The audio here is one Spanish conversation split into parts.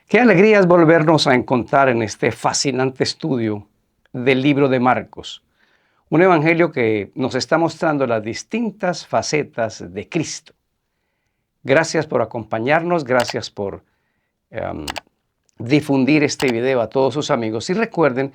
Qué alegría es volvernos a encontrar en este fascinante estudio del libro de Marcos, un evangelio que nos está mostrando las distintas facetas de Cristo. Gracias por acompañarnos, gracias por em, difundir este video a todos sus amigos y recuerden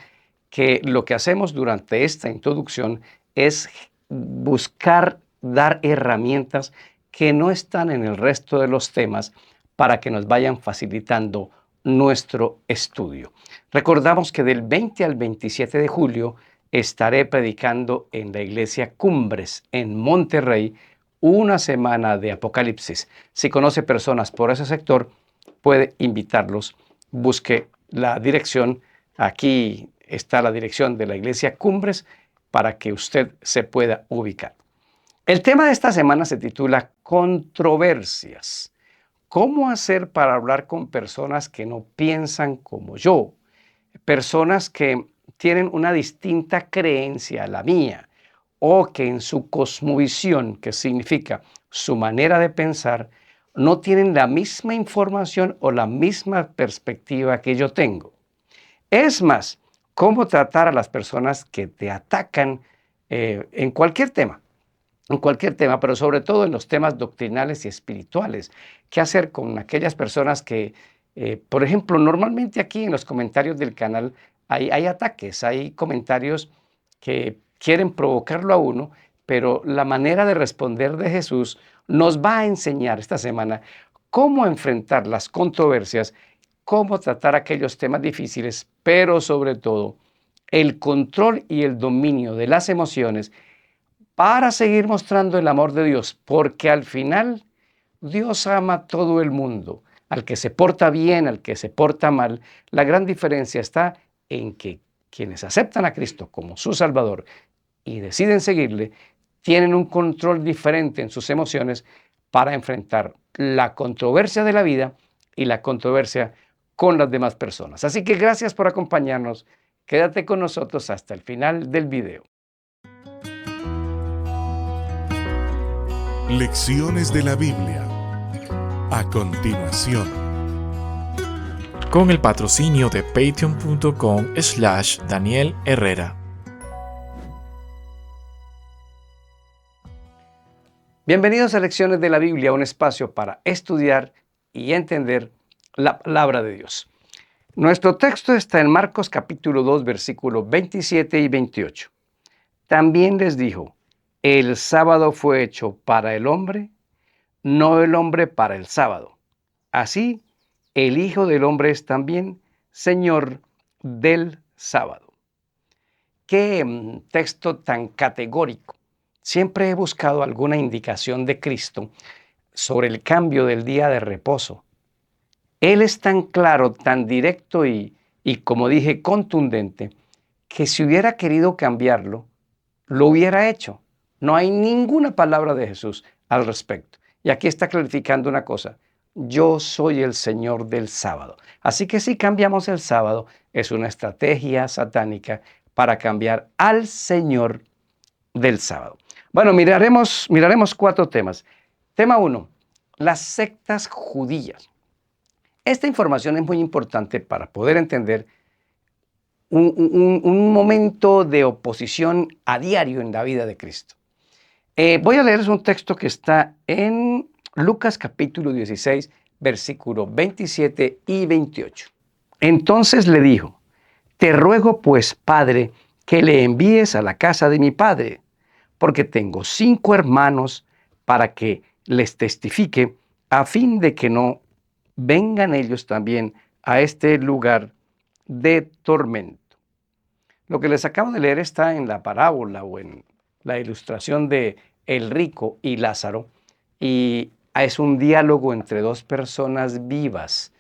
que lo que hacemos durante esta introducción es buscar dar herramientas que no están en el resto de los temas para que nos vayan facilitando nuestro estudio. Recordamos que del 20 al 27 de julio estaré predicando en la iglesia Cumbres en Monterrey una semana de Apocalipsis. Si conoce personas por ese sector, puede invitarlos. Busque la dirección. Aquí está la dirección de la iglesia Cumbres para que usted se pueda ubicar. El tema de esta semana se titula Controversias. ¿Cómo hacer para hablar con personas que no piensan como yo? Personas que tienen una distinta creencia a la mía o que en su cosmovisión, que significa su manera de pensar, no tienen la misma información o la misma perspectiva que yo tengo. Es más, cómo tratar a las personas que te atacan en cualquier tema, pero sobre todo en los temas doctrinales y espirituales. ¿Qué hacer con aquellas personas que, por ejemplo, normalmente aquí en los comentarios del canal hay ataques, hay comentarios que quieren provocarlo a uno, pero la manera de responder de Jesús nos va a enseñar esta semana cómo enfrentar las controversias, cómo tratar aquellos temas difíciles, pero sobre todo el control y el dominio de las emociones para seguir mostrando el amor de Dios, porque al final Dios ama a todo el mundo, al que se porta bien, al que se porta mal. La gran diferencia está en que quienes aceptan a Cristo como su Salvador y deciden seguirle, tienen un control diferente en sus emociones para enfrentar la controversia de la vida y la controversia con las demás personas. Así que gracias por acompañarnos. Quédate con nosotros hasta el final del video. Lecciones de la Biblia. A continuación. Con el patrocinio de patreon.com/Daniel Herrera. Bienvenidos a Lecciones de la Biblia, un espacio para estudiar y entender la palabra de Dios. Nuestro texto está en Marcos capítulo 2, versículos 27 y 28. También les dijo: el sábado fue hecho para el hombre, no el hombre para el sábado. Así, el Hijo del Hombre es también Señor del sábado. Qué texto tan categórico. Siempre he buscado alguna indicación de Cristo sobre el cambio del día de reposo. Él es tan claro, tan directo y como dije, contundente, que si hubiera querido cambiarlo, lo hubiera hecho. No hay ninguna palabra de Jesús al respecto. Y aquí está clarificando una cosa: yo soy el Señor del sábado. Así que si cambiamos el sábado, es una estrategia satánica para cambiar al Señor del sábado. Bueno, miraremos 4 temas. Tema 1, las sectas judías. Esta información es muy importante para poder entender un momento de oposición a diario en la vida de Cristo. Voy a leerles un texto que está en Lucas capítulo 16, versículos 27 y 28. Entonces le dijo: te ruego pues, Padre, que le envíes a la casa de mi padre, porque tengo 5 hermanos, para que les testifique, a fin de que no vengan ellos también a este lugar de tormento. Lo que les acabo de leer está en la parábola o en la ilustración de el rico y Lázaro, y es un diálogo entre 2 personas vivas.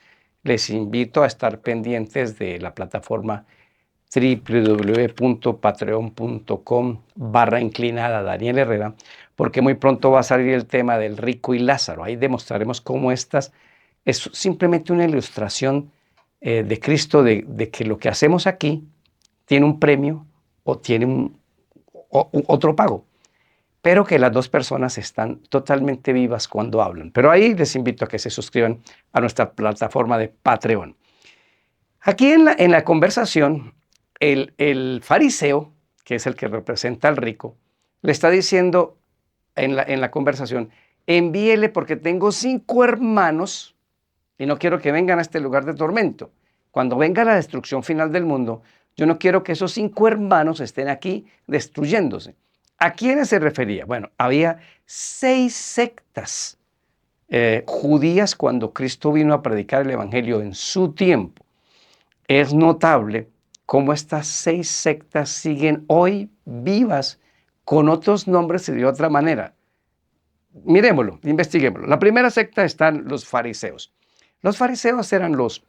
Les invito a estar pendientes de la plataforma www.patreon.com/Daniel Herrera, porque muy pronto va a salir el tema del rico y Lázaro. Ahí demostraremos cómo es simplemente una ilustración de Cristo, de que lo que hacemos aquí tiene un premio o tiene otro pago, pero que las 2 personas están totalmente vivas cuando hablan. Pero ahí les invito a que se suscriban a nuestra plataforma de Patreon. Aquí en la conversación, el fariseo, que es el que representa al rico, le está diciendo en la conversación, envíele porque tengo 5 hermanos y no quiero que vengan a este lugar de tormento. Cuando venga la destrucción final del mundo, yo no quiero que esos 5 hermanos estén aquí destruyéndose. ¿A quiénes se refería? Bueno, había 6 sectas judías cuando Cristo vino a predicar el evangelio en su tiempo. Es notable cómo estas 6 sectas siguen hoy vivas con otros nombres y de otra manera. Miremoslo, investiguémoslo. La primera secta están los fariseos. Los fariseos eran los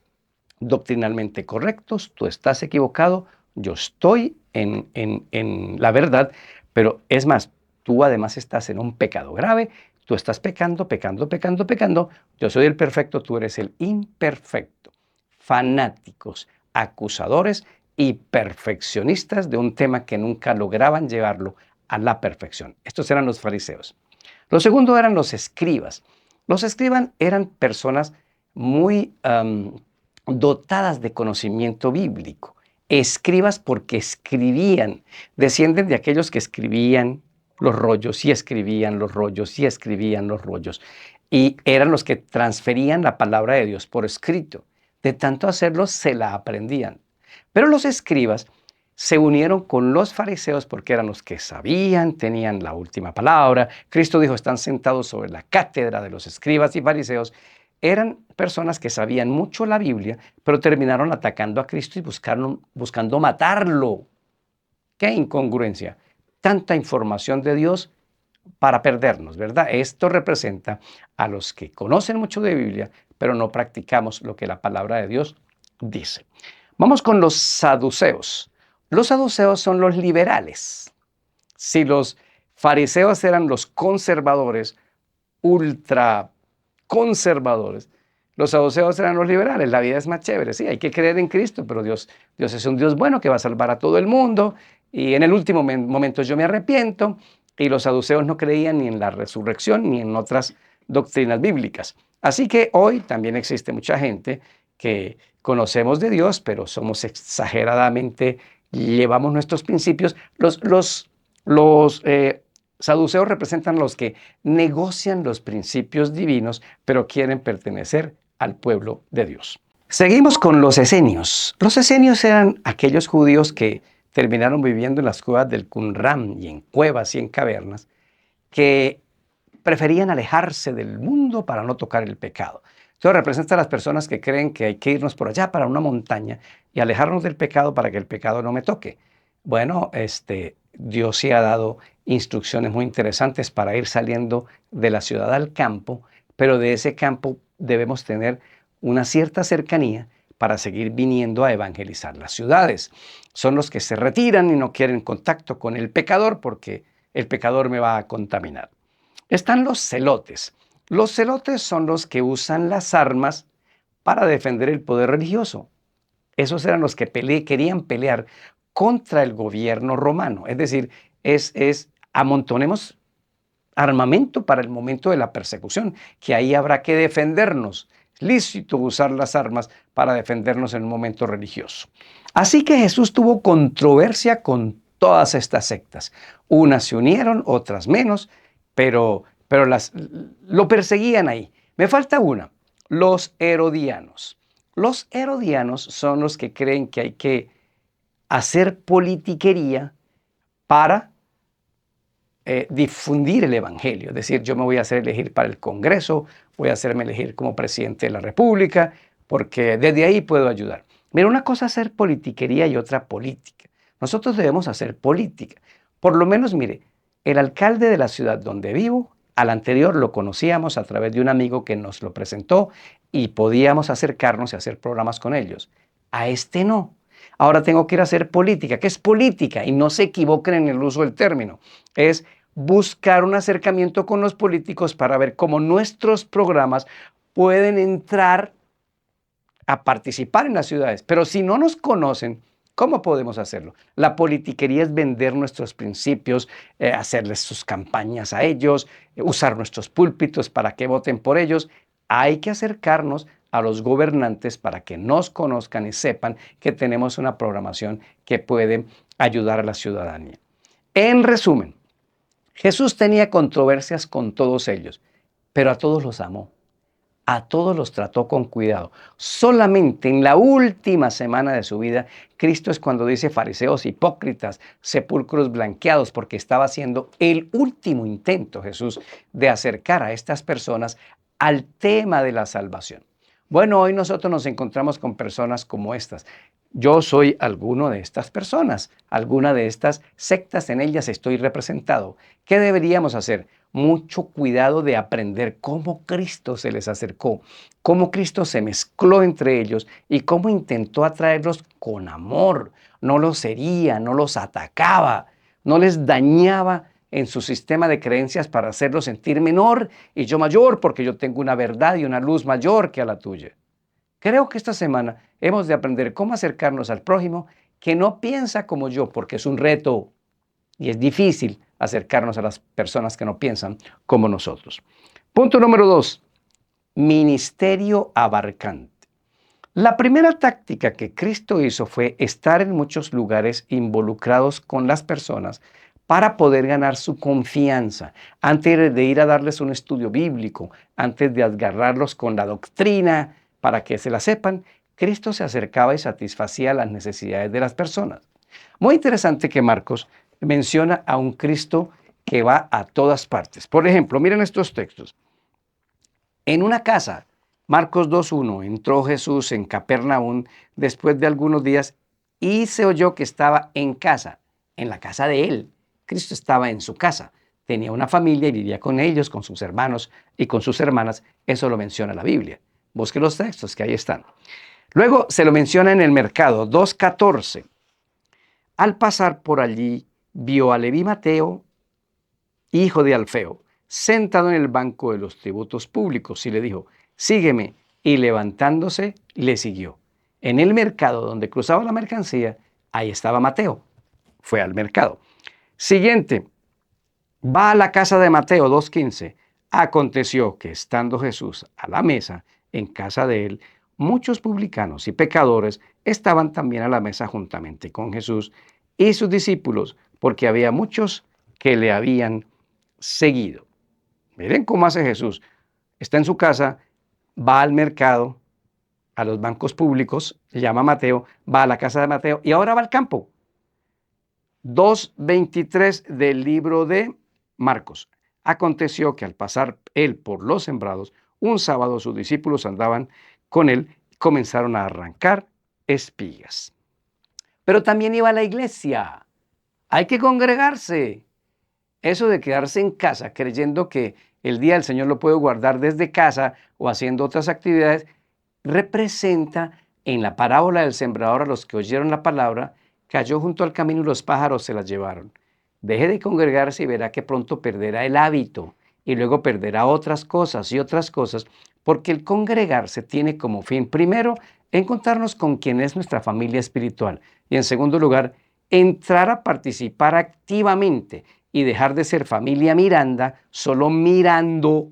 doctrinalmente correctos, tú estás equivocado, yo estoy en la verdad, pero es más, tú además estás en un pecado grave, tú estás pecando, pecando, pecando, pecando, yo soy el perfecto, tú eres el imperfecto. Fanáticos, acusadores y perfeccionistas de un tema que nunca lograban llevarlo a la perfección. Estos eran los fariseos. Lo segundo eran los escribas. Los escribas eran personas muy dotadas de conocimiento bíblico. Escribas porque escribían, descienden de aquellos que escribían los rollos y escribían los rollos y escribían los rollos. Y eran los que transferían la palabra de Dios por escrito. De tanto hacerlo, se la aprendían. Pero los escribas se unieron con los fariseos porque eran los que sabían, tenían la última palabra. Cristo dijo, están sentados sobre la cátedra de los escribas y fariseos. Eran personas que sabían mucho la Biblia, pero terminaron atacando a Cristo y buscando matarlo. ¡Qué incongruencia! Tanta información de Dios para perdernos, ¿verdad? Esto representa a los que conocen mucho de Biblia, pero no practicamos lo que la palabra de Dios dice. Vamos con los saduceos. Los saduceos son los liberales. Si los fariseos eran los conservadores, ultra conservadores, los saduceos eran los liberales. La vida es más chévere, sí, hay que creer en Cristo, pero Dios es un Dios bueno que va a salvar a todo el mundo y en el último momento yo me arrepiento. Y los saduceos no creían ni en la resurrección ni en otras doctrinas bíblicas. Así que hoy también existe mucha gente que conocemos de Dios, pero somos exageradamente, llevamos nuestros principios. Los saduceos representan a los que negocian los principios divinos, pero quieren pertenecer al pueblo de Dios. Seguimos con los esenios. Los esenios eran aquellos judíos que terminaron viviendo en las cuevas del Qumran y en cuevas y en cavernas, que preferían alejarse del mundo para no tocar el pecado. Entonces representa a las personas que creen que hay que irnos por allá para una montaña y alejarnos del pecado para que el pecado no me toque. Bueno, Dios sí ha dado instrucciones muy interesantes para ir saliendo de la ciudad al campo, pero de ese campo debemos tener una cierta cercanía para seguir viniendo a evangelizar las ciudades. Son los que se retiran y no quieren contacto con el pecador porque el pecador me va a contaminar. Están los celotes. Los celotes son los que usan las armas para defender el poder religioso. Esos eran los que querían pelear contra el gobierno romano. Es decir, amontonemos armamento para el momento de la persecución, que ahí habrá que defendernos. Es lícito usar las armas para defendernos en un momento religioso. Así que Jesús tuvo controversia con todas estas sectas. Unas se unieron, otras menos, pero lo perseguían ahí. Me falta una, los herodianos. Los herodianos son los que creen que hay que hacer politiquería para difundir el evangelio. Es decir, yo me voy a hacer elegir para el Congreso, voy a hacerme elegir como presidente de la República, porque desde ahí puedo ayudar. Mira, una cosa es hacer politiquería y otra política. Nosotros debemos hacer política. Por lo menos, mire, el alcalde de la ciudad donde vivo, al anterior lo conocíamos a través de un amigo que nos lo presentó y podíamos acercarnos y hacer programas con ellos. A este no. Ahora tengo que ir a hacer política. ¿Qué es política? Y no se equivoquen en el uso del término. Es buscar un acercamiento con los políticos para ver cómo nuestros programas pueden entrar a participar en las ciudades. Pero si no nos conocen, ¿cómo podemos hacerlo? La politiquería es vender nuestros principios, hacerles sus campañas a ellos, usar nuestros púlpitos para que voten por ellos. Hay que acercarnos a los gobernantes para que nos conozcan y sepan que tenemos una programación que puede ayudar a la ciudadanía. En resumen, Jesús tenía controversias con todos ellos, pero a todos los amó. A todos los trató con cuidado. Solamente en la última semana de su vida, Cristo es cuando dice fariseos hipócritas, sepulcros blanqueados, porque estaba haciendo el último intento Jesús de acercar a estas personas al tema de la salvación. Bueno, hoy nosotros nos encontramos con personas como estas. Yo soy alguno de estas personas, alguna de estas sectas, en ellas estoy representado. ¿Qué deberíamos hacer? Mucho cuidado de aprender cómo Cristo se les acercó, cómo Cristo se mezcló entre ellos y cómo intentó atraerlos con amor. No los hería, no los atacaba, no les dañaba en su sistema de creencias para hacerlos sentir menor y yo mayor porque yo tengo una verdad y una luz mayor que a la tuya. Creo que esta semana hemos de aprender cómo acercarnos al prójimo que no piensa como yo, porque es un reto y es difícil acercarnos a las personas que no piensan como nosotros. Punto número 2, ministerio abarcante. La primera táctica que Cristo hizo fue estar en muchos lugares involucrados con las personas para poder ganar su confianza. Antes de ir a darles un estudio bíblico, antes de agarrarlos con la doctrina para que se la sepan, Cristo se acercaba y satisfacía las necesidades de las personas. Muy interesante que Marcos menciona a un Cristo que va a todas partes. Por ejemplo, miren estos textos. En una casa, Marcos 2:1, entró Jesús en Capernaum después de algunos días y se oyó que estaba en casa, en la casa de él. Cristo estaba en su casa, tenía una familia y vivía con ellos, con sus hermanos y con sus hermanas. Eso lo menciona la Biblia. Busque los textos que ahí están. Luego se lo menciona en el mercado, 2:14. Al pasar por allí, vio a Leví Mateo, hijo de Alfeo, sentado en el banco de los tributos públicos y le dijo, sígueme. Y levantándose, le siguió. En el mercado donde cruzaba la mercancía, ahí estaba Mateo. Fue al mercado. Siguiente, va a la casa de Mateo, 2:15. Aconteció que estando Jesús a la mesa en casa de él, muchos publicanos y pecadores estaban también a la mesa juntamente con Jesús y sus discípulos, porque había muchos que le habían seguido. Miren cómo hace Jesús. Está en su casa, va al mercado, a los bancos públicos, llama a Mateo, va a la casa de Mateo y ahora va al campo. 2:23 del libro de Marcos. Aconteció que al pasar él por los sembrados, un sábado sus discípulos andaban con él y comenzaron a arrancar espigas. Pero también iba a la iglesia. Hay que congregarse. Eso de quedarse en casa creyendo que el día del Señor lo puedo guardar desde casa o haciendo otras actividades, representa en la parábola del sembrador a los que oyeron la palabra, cayó junto al camino y los pájaros se las llevaron. Deje de congregarse y verá que pronto perderá el hábito y luego perderá otras cosas, porque el congregarse tiene como fin, primero, encontrarnos con quien es nuestra familia espiritual y en segundo lugar, entrar a participar activamente y dejar de ser familia Miranda, solo mirando,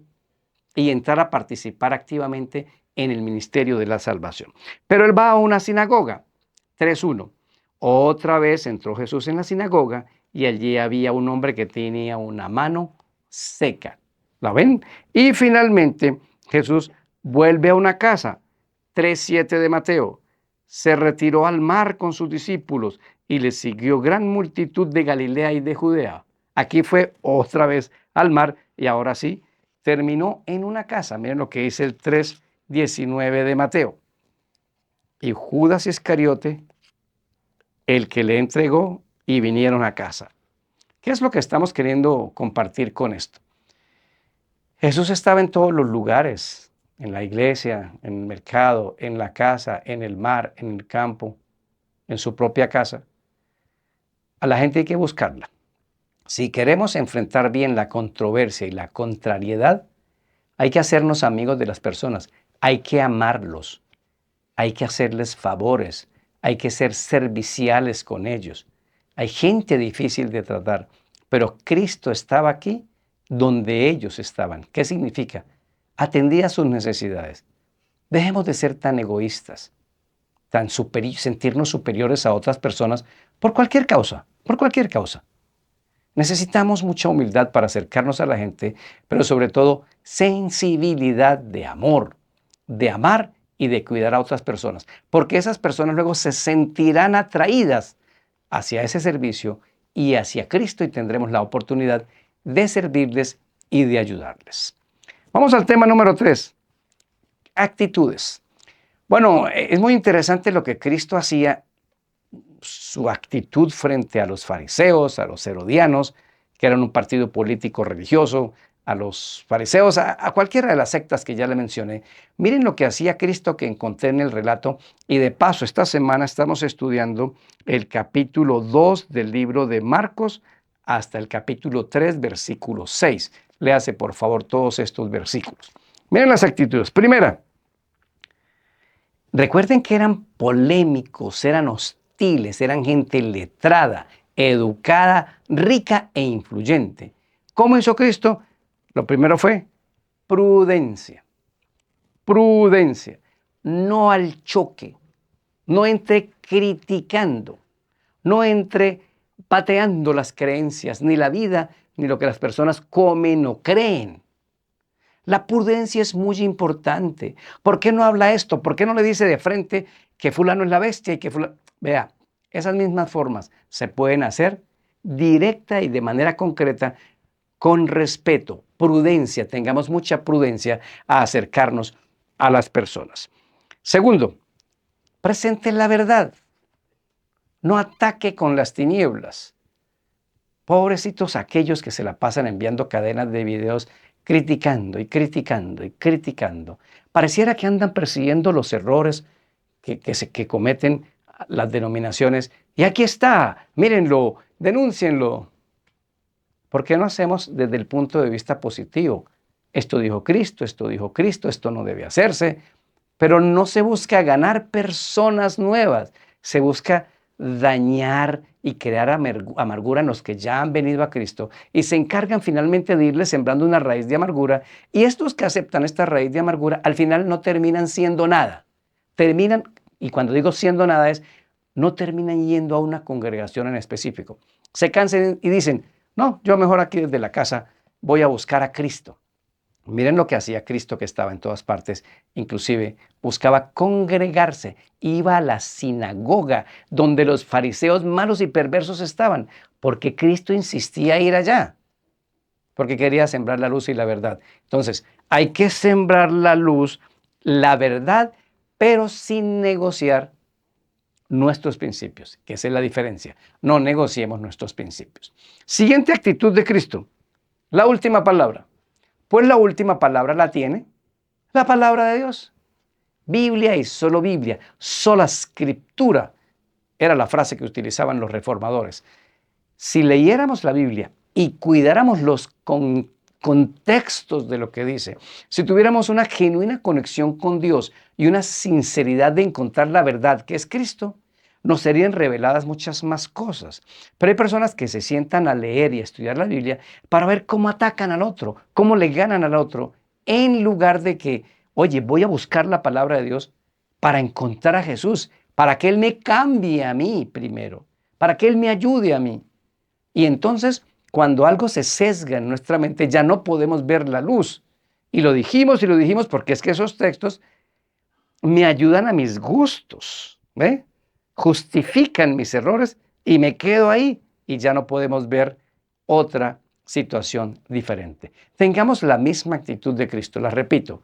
y entrar a participar activamente en el ministerio de la salvación. Pero él va a una sinagoga, 3:1. Otra vez entró Jesús en la sinagoga y allí había un hombre que tenía una mano seca. ¿La ven? Y finalmente Jesús vuelve a una casa, 3:7 de Mateo. Se retiró al mar con sus discípulos y le siguió gran multitud de Galilea y de Judea. Aquí fue otra vez al mar y ahora sí, terminó en una casa. Miren lo que dice el 3:19 de Mateo. Y Judas Iscariote, el que le entregó, y vinieron a casa. ¿Qué es lo que estamos queriendo compartir con esto? Jesús estaba en todos los lugares, en la iglesia, en el mercado, en la casa, en el mar, en el campo, en su propia casa. A la gente hay que buscarla. Si queremos enfrentar bien la controversia y la contrariedad, hay que hacernos amigos de las personas, hay que amarlos, hay que hacerles favores, hay que ser serviciales con ellos. Hay gente difícil de tratar, pero Cristo estaba aquí donde ellos estaban. ¿Qué significa? Atendía sus necesidades. Dejemos de ser tan egoístas, sentirnos superiores a otras personas por cualquier causa, por cualquier causa. Necesitamos mucha humildad para acercarnos a la gente, pero sobre todo sensibilidad de amor, de amar y de cuidar a otras personas, porque esas personas luego se sentirán atraídas hacia ese servicio y hacia Cristo y tendremos la oportunidad de servirles y de ayudarles. Vamos al tema número 3, actitudes. Bueno, es muy interesante lo que Cristo hacía, su actitud frente a los fariseos, a los herodianos, que eran un partido político religioso, a los fariseos, a cualquiera de las sectas que ya le mencioné. Miren lo que hacía Cristo que encontré en el relato. Y de paso, esta semana estamos estudiando el capítulo 2 del libro de Marcos hasta el capítulo 3, versículo 6. Léase, por favor, todos estos versículos. Miren las actitudes. Primera, recuerden que eran polémicos, eran hostiles, eran gente letrada, educada, rica e influyente. ¿Cómo hizo Cristo? Lo primero fue prudencia. Prudencia. No al choque. No entre criticando. No entre pateando las creencias, ni la vida, ni lo que las personas comen o creen. La prudencia es muy importante. ¿Por qué no habla esto? ¿Por qué no le dice de frente que fulano es la bestia y que fulano... Vea, esas mismas formas se pueden hacer directa y de manera concreta con respeto, prudencia. Tengamos mucha prudencia a acercarnos a las personas. Segundo, presente la verdad. No ataque con las tinieblas. Pobrecitos aquellos que se la pasan enviando cadenas de videos criticando y criticando y criticando. Pareciera que andan persiguiendo los errores que cometen las denominaciones. Y aquí está, mírenlo, denúncienlo. ¿Por qué no hacemos desde el punto de vista positivo? Esto dijo Cristo, esto no debe hacerse. Pero no se busca ganar personas nuevas, se busca dañar y crear amargura en los que ya han venido a Cristo y se encargan finalmente de irles sembrando una raíz de amargura, y estos que aceptan esta raíz de amargura al final no terminan siendo nada. Terminan, y cuando digo siendo nada es, no terminan yendo a una congregación en específico. Se cansan y dicen, no, yo mejor aquí desde la casa voy a buscar a Cristo. Miren lo que hacía Cristo, que estaba en todas partes, inclusive buscaba congregarse, iba a la sinagoga donde los fariseos malos y perversos estaban, porque Cristo insistía en ir allá, porque quería sembrar la luz y la verdad. Entonces, hay que sembrar la luz, la verdad, pero sin negociar nuestros principios, que esa es la diferencia. No negociemos nuestros principios. Siguiente actitud de Cristo, la última palabra. Pues la última palabra la tiene la palabra de Dios. Biblia y solo Biblia, sola escritura, era la frase que utilizaban los reformadores. Si leyéramos la Biblia y cuidáramos los contextos de lo que dice, si tuviéramos una genuina conexión con Dios y una sinceridad de encontrar la verdad que es Cristo, nos serían reveladas muchas más cosas. Pero hay personas que se sientan a leer y a estudiar la Biblia para ver cómo atacan al otro, cómo le ganan al otro, en lugar de que, oye, voy a buscar la palabra de Dios para encontrar a Jesús, para que Él me cambie a mí primero, para que Él me ayude a mí. Y entonces, cuando algo se sesga en nuestra mente, ya no podemos ver la luz. Y lo dijimos porque es que esos textos me ayudan a mis gustos, ¿ve? Justifican mis errores y me quedo ahí y ya no podemos ver otra situación diferente. Tengamos la misma actitud de Cristo, la repito,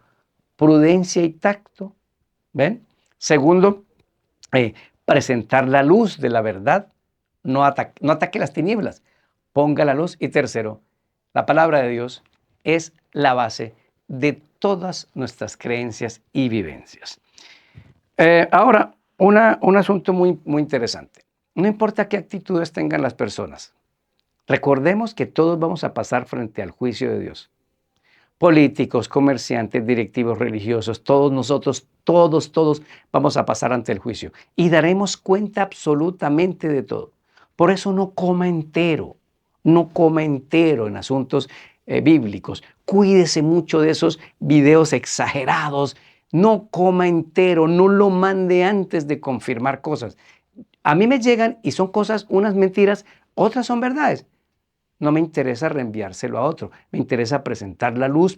prudencia y tacto, ¿ven? Segundo, presentar la luz de la verdad, no ataque las tinieblas, ponga la luz. Y tercero, la palabra de Dios es la base de todas nuestras creencias y vivencias. Ahora, un asunto muy interesante. No importa qué actitudes tengan las personas. Recordemos que todos vamos a pasar frente al juicio de Dios. Políticos, comerciantes, directivos religiosos, todos nosotros, todos vamos a pasar ante el juicio y daremos cuenta absolutamente de todo. Por eso no coma entero en asuntos bíblicos. Cuídese mucho de esos videos exagerados No coma entero, no lo mande antes de confirmar cosas. A mí me llegan y son cosas, unas mentiras, otras son verdades. No me interesa reenviárselo a otro. Me interesa presentar la luz y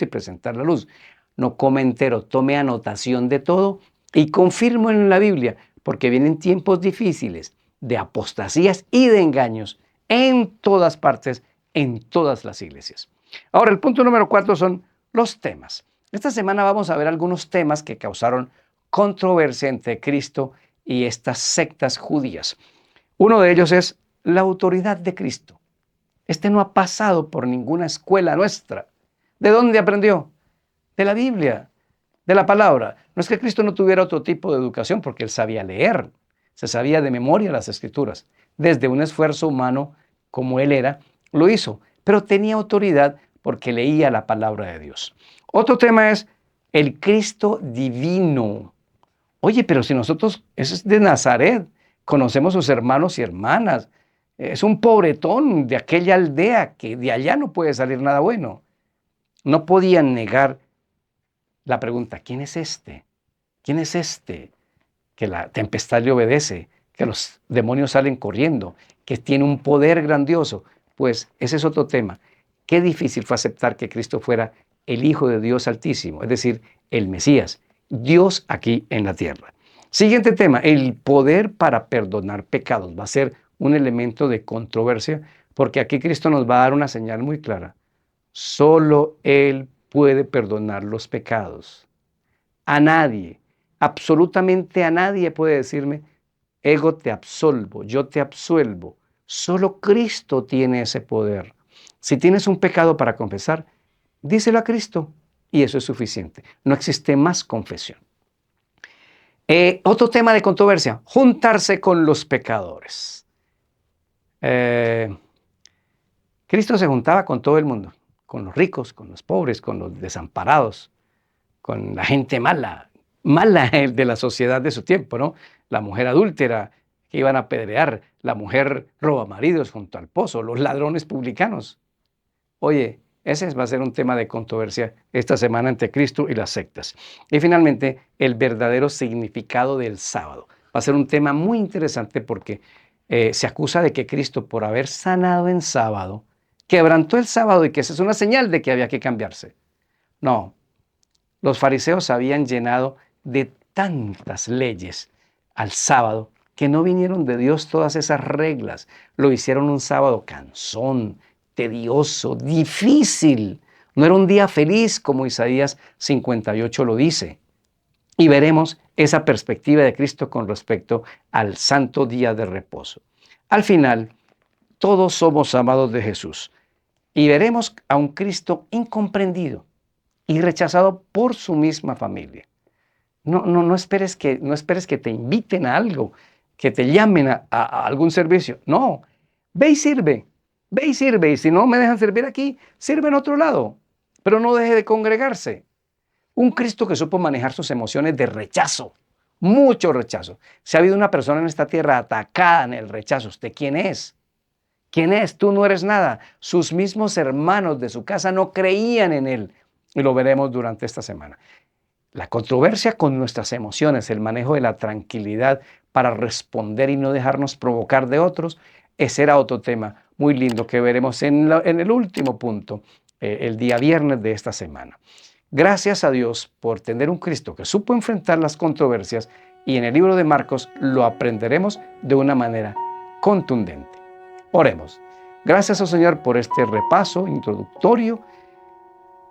presentar la luz. No come entero, tome anotación de todo y confirmo en la Biblia, porque vienen tiempos difíciles de apostasías y de engaños en todas partes, en todas las iglesias. Ahora, el punto número 4 son los temas. Esta semana vamos a ver algunos temas que causaron controversia entre Cristo y estas sectas judías. Uno de ellos es la autoridad de Cristo. Este no ha pasado por ninguna escuela nuestra. ¿De dónde aprendió? De la Biblia, de la palabra. No es que Cristo no tuviera otro tipo de educación, porque él sabía leer, se sabía de memoria las Escrituras. Desde un esfuerzo humano, como él era, lo hizo, pero tenía autoridad porque leía la palabra de Dios. Otro tema es el Cristo divino. Oye, pero si nosotros, eso es de Nazaret, conocemos sus hermanos y hermanas, es un pobretón de aquella aldea que de allá no puede salir nada bueno. No podían negar la pregunta, ¿quién es este? ¿Quién es este? Que la tempestad le obedece, que los demonios salen corriendo, que tiene un poder grandioso. Pues ese es otro tema. Qué difícil fue aceptar que Cristo fuera el Hijo de Dios Altísimo, es decir, el Mesías, Dios aquí en la tierra. Siguiente tema, el poder para perdonar pecados. Va a ser un elemento de controversia porque aquí Cristo nos va a dar una señal muy clara. Solo Él puede perdonar los pecados. A nadie, absolutamente a nadie puede decirme, ego te absolvo, yo te absuelvo. Solo Cristo tiene ese poder. Si tienes un pecado para confesar, díselo a Cristo y eso es suficiente. No existe más confesión. Otro tema de controversia, juntarse con los pecadores. Cristo se juntaba con todo el mundo, con los ricos, con los pobres, con los desamparados, con la gente mala de la sociedad de su tiempo, ¿no? La mujer adúltera que iban a apedrear, la mujer robamaridos junto al pozo, los ladrones publicanos. Oye, ese va a ser un tema de controversia esta semana entre Cristo y las sectas. Y finalmente, el verdadero significado del sábado. Va a ser un tema muy interesante porque se acusa de que Cristo, por haber sanado en sábado, quebrantó el sábado y que esa es una señal de que había que cambiarse. No, los fariseos habían llenado de tantas leyes al sábado que no vinieron de Dios todas esas reglas. Lo hicieron un sábado cansón, tedioso, difícil. No era un día feliz como Isaías 58 lo dice. Y veremos esa perspectiva de Cristo con respecto al santo día de reposo. Al final, todos somos amados de Jesús y veremos a un Cristo incomprendido y rechazado por su misma familia. No esperes que te inviten a algo, que te llamen a algún servicio. No, ve y sirve. Ve y sirve. Y si no me dejan servir aquí, sirve en otro lado. Pero no deje de congregarse. Un Cristo que supo manejar sus emociones de rechazo. Mucho rechazo. Si ha habido una persona en esta tierra atacada en el rechazo, ¿usted quién es? ¿Quién es? Tú no eres nada. Sus mismos hermanos de su casa no creían en él. Y lo veremos durante esta semana. La controversia con nuestras emociones, el manejo de la tranquilidad para responder y no dejarnos provocar de otros, ese era otro tema muy lindo que veremos en el último punto, el día viernes de esta semana. Gracias a Dios por tener un Cristo que supo enfrentar las controversias y en el libro de Marcos lo aprenderemos de una manera contundente. Oremos. Gracias, oh Señor, por este repaso introductorio,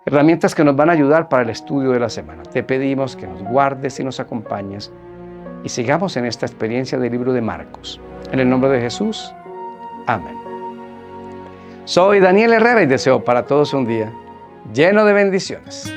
herramientas que nos van a ayudar para el estudio de la semana. Te pedimos que nos guardes y nos acompañes y sigamos en esta experiencia del libro de Marcos. En el nombre de Jesús, amén. Soy Daniel Herrera y deseo para todos un día lleno de bendiciones.